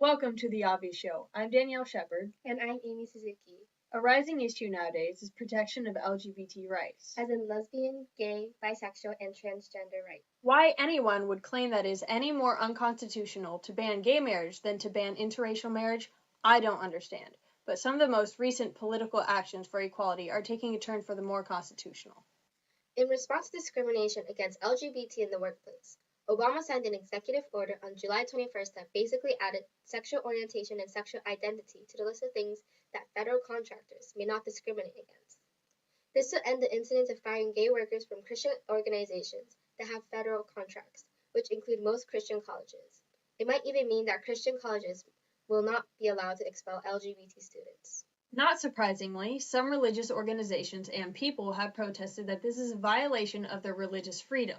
Welcome to the Avi Show. I'm Danielle Shepard. And I'm Amy Suzuki. A rising issue nowadays is protection of LGBT rights, as in lesbian, gay, bisexual, and transgender rights. Why anyone would claim that is any more unconstitutional to ban gay marriage than to ban interracial marriage, I don't understand. But some of the most recent political actions for equality are taking a turn for the more constitutional. In response to discrimination against LGBT in the workplace, Obama signed an executive order on July 21st that basically added sexual orientation and sexual identity to the list of things that federal contractors may not discriminate against. This will end the incidence of firing gay workers from Christian organizations that have federal contracts, which include most Christian colleges. It might even mean that Christian colleges will not be allowed to expel LGBT students. Not surprisingly, some religious organizations and people have protested that this is a violation of their religious freedom,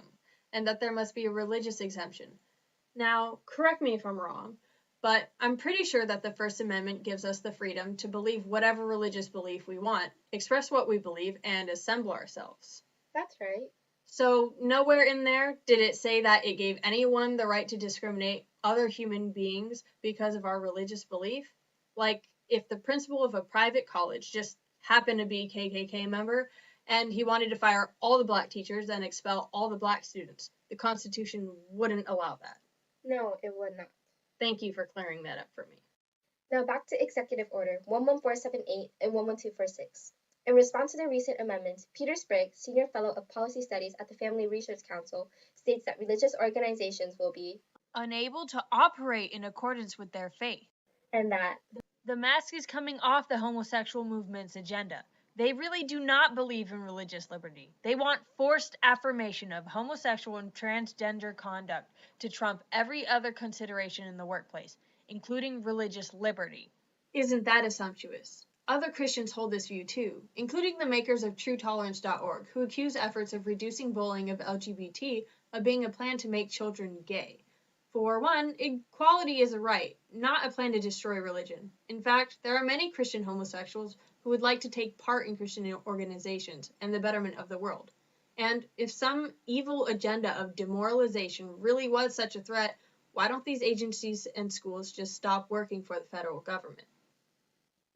and that there must be a religious exemption. Now, correct me if I'm wrong, but I'm pretty sure that the First Amendment gives us the freedom to believe whatever religious belief we want, express what we believe, and assemble ourselves. That's right. So nowhere in there did it say that it gave anyone the right to discriminate other human beings because of our religious belief. Like, if the principal of a private college just happened to be a KKK member, and he wanted to fire all the black teachers and expel all the black students, the Constitution wouldn't allow that. No, it would not. Thank you for clearing that up for me. Now back to Executive Order 11478 and 11246. In response to the recent amendments, Peter Sprague, Senior Fellow of Policy Studies at the Family Research Council, states that religious organizations will be unable to operate in accordance with their faith, and that the mask is coming off the homosexual movement's agenda. They really do not believe in religious liberty. They want forced affirmation of homosexual and transgender conduct to trump every other consideration in the workplace, including religious liberty. Isn't that assumptuous? Other Christians hold this view too, including the makers of TrueTolerance.org, who accuse efforts of reducing bullying of LGBT of being a plan to make children gay. For one, equality is a right, not a plan to destroy religion. In fact, there are many Christian homosexuals who would like to take part in Christian organizations and the betterment of the world. And if some evil agenda of demoralization really was such a threat, why don't these agencies and schools just stop working for the federal government?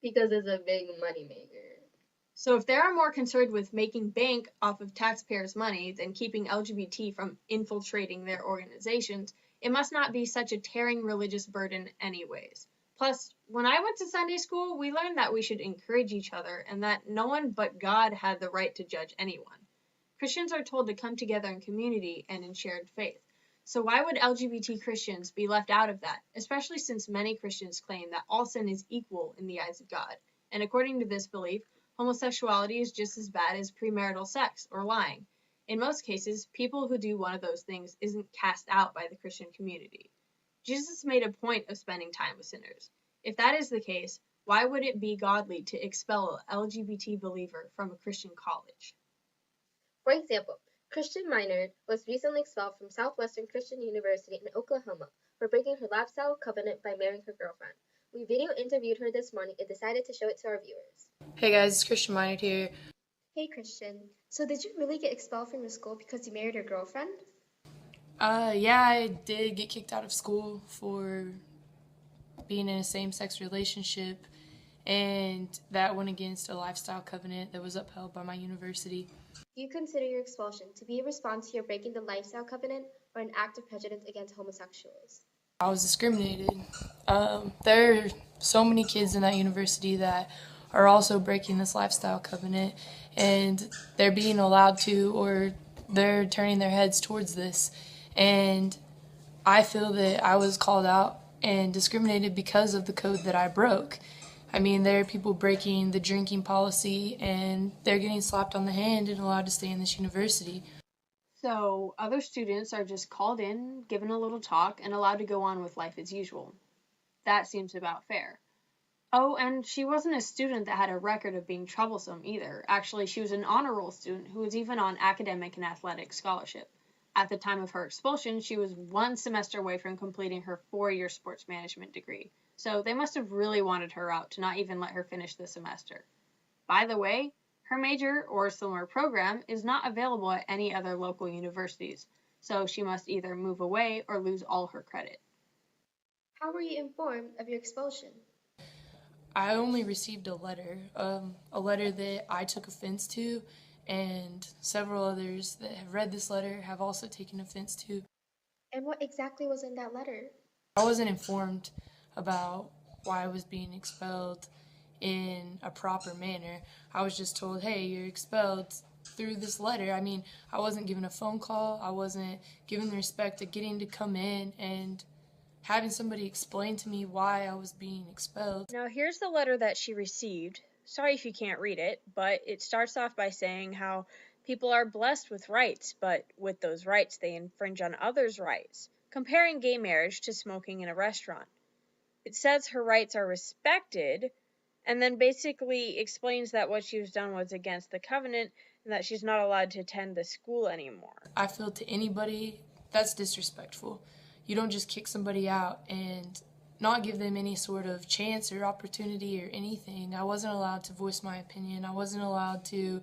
Because it's a big moneymaker. So if they are more concerned with making bank off of taxpayers' money than keeping LGBT from infiltrating their organizations, it must not be such a tearing religious burden anyways. Plus, when I went to Sunday school, we learned that we should encourage each other and that no one but God had the right to judge anyone. Christians are told to come together in community and in shared faith. So why would LGBT Christians be left out of that, especially since many Christians claim that all sin is equal in the eyes of God? And according to this belief, homosexuality is just as bad as premarital sex or lying. In most cases, people who do one of those things isn't cast out by the Christian community. Jesus made a point of spending time with sinners. If that is the case, why would it be godly to expel an LGBT believer from a Christian college? For example, Christian Minard was recently expelled from Southwestern Christian University in Oklahoma for breaking her lifestyle covenant by marrying her girlfriend. We video interviewed her this morning and decided to show it to our viewers. Hey guys, it's Christian Minard here. Hey Christian, so did you really get expelled from your school because you married your girlfriend? Yeah, I did get kicked out of school for being in a same-sex relationship, and that went against a lifestyle covenant that was upheld by my university. Do you consider your expulsion to be a response to your breaking the lifestyle covenant or an act of prejudice against homosexuals? I was discriminated. There are so many kids in that university that are also breaking this lifestyle covenant, and they're being allowed to, or they're turning their heads towards this. And I feel that I was called out and discriminated because of the code that I broke. I mean, there are people breaking the drinking policy, and they're getting slapped on the hand and allowed to stay in this university. So other students are just called in, given a little talk, and allowed to go on with life as usual. That seems about fair. Oh, and she wasn't a student that had a record of being troublesome either. Actually, she was an honor roll student who was even on academic and athletic scholarship. At the time of her expulsion, she was one semester away from completing her 4-year sports management degree. So they must have really wanted her out to not even let her finish the semester. By the way, her major or similar program is not available at any other local universities, so she must either move away or lose all her credit. How were you informed of your expulsion? I only received a letter that I took offense to, and several others that have read this letter have also taken offense to. And what exactly was in that letter? I wasn't informed about why I was being expelled in a proper manner. I was just told, hey, you're expelled through this letter. I mean, I wasn't given a phone call. I wasn't given the respect of getting to come in and having somebody explain to me why I was being expelled. Now, here's the letter that she received. Sorry if you can't read it, but it starts off by saying how people are blessed with rights, but with those rights, they infringe on others' rights, comparing gay marriage to smoking in a restaurant. It says her rights are respected, and then basically explains that what she was done was against the covenant and that she's not allowed to attend the school anymore. I feel to anybody that's disrespectful. You don't just kick somebody out and not give them any sort of chance or opportunity or anything. I wasn't allowed to voice my opinion. I wasn't allowed to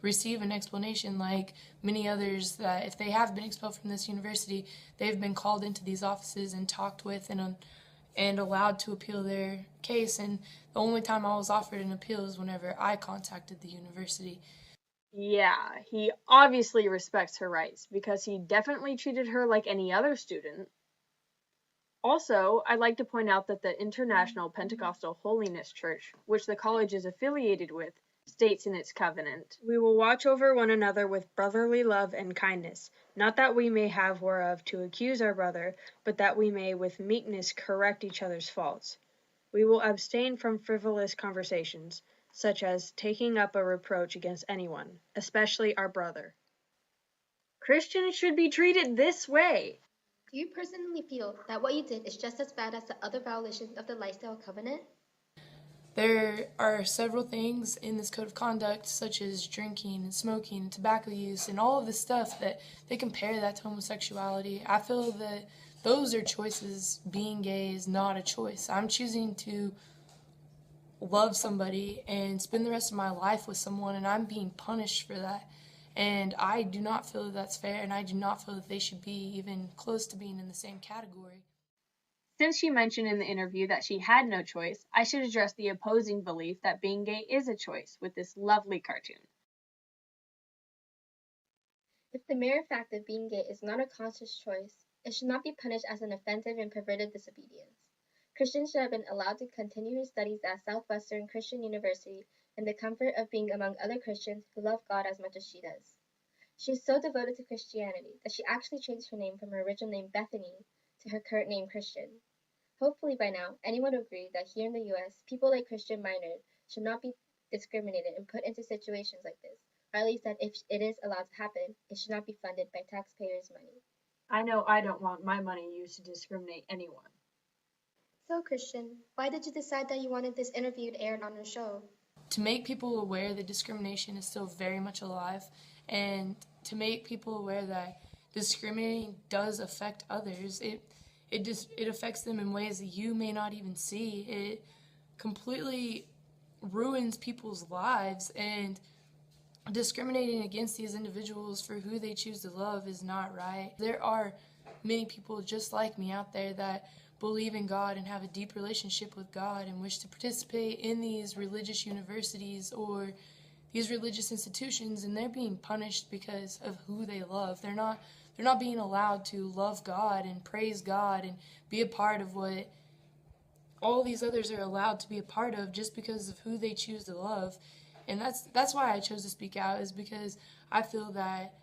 receive an explanation like many others that if they have been expelled from this university, they've been called into these offices and talked with and allowed to appeal their case. And the only time I was offered an appeal is whenever I contacted the university. Yeah, he obviously respects her rights because he definitely treated her like any other student. Also, I'd like to point out that the International Pentecostal Holiness Church, which the college is affiliated with, states in its covenant, "We will watch over one another with brotherly love and kindness, not that we may have whereof to accuse our brother, but that we may with meekness correct each other's faults. We will abstain from frivolous conversations, such as taking up a reproach against anyone, especially our brother." Christians should be treated this way. Do you personally feel that what you did is just as bad as the other violations of the lifestyle covenant? There are several things in this code of conduct, such as drinking and smoking and tobacco use and all of this stuff that they compare that to homosexuality. I feel that those are choices. Being gay is not a choice. I'm choosing to love somebody and spend the rest of my life with someone, and I'm being punished for that. And I do not feel that that's fair, and I do not feel that they should be even close to being in the same category. Since she mentioned in the interview that she had no choice, I should address the opposing belief that being gay is a choice with this lovely cartoon. If the mere fact of being gay is not a conscious choice, it should not be punished as an offensive and perverted disobedience. Christians should have been allowed to continue her studies at Southwestern Christian University in the comfort of being among other Christians who love God as much as she does. She is so devoted to Christianity that she actually changed her name from her original name Bethany to her current name Christian. Hopefully by now, anyone will agree that here in the U.S., people like Christian Minard should not be discriminated and put into situations like this, or at least that if it is allowed to happen, it should not be funded by taxpayers' money. I know I don't want my money used to discriminate anyone. So, Christian, why did you decide that you wanted this interview to air on your show? To make people aware that discrimination is still very much alive, and to make people aware that discriminating does affect others. It affects them in ways that you may not even see. It completely ruins people's lives, and discriminating against these individuals for who they choose to love is not right. There are many people just like me out there that believe in God and have a deep relationship with God and wish to participate in these religious universities or these religious institutions, and they're being punished because of who they love. They're not being allowed to love God and praise God and be a part of what all these others are allowed to be a part of just because of who they choose to love. And that's why I chose to speak out, is because I feel that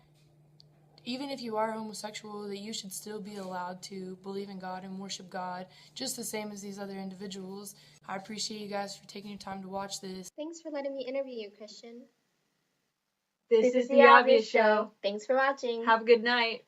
even if you are homosexual, that you should still be allowed to believe in God and worship God just the same as these other individuals. I appreciate you guys for taking your time to watch this. Thanks for letting me interview you, Christian. This is the obvious show. Thanks for watching. Have a good night.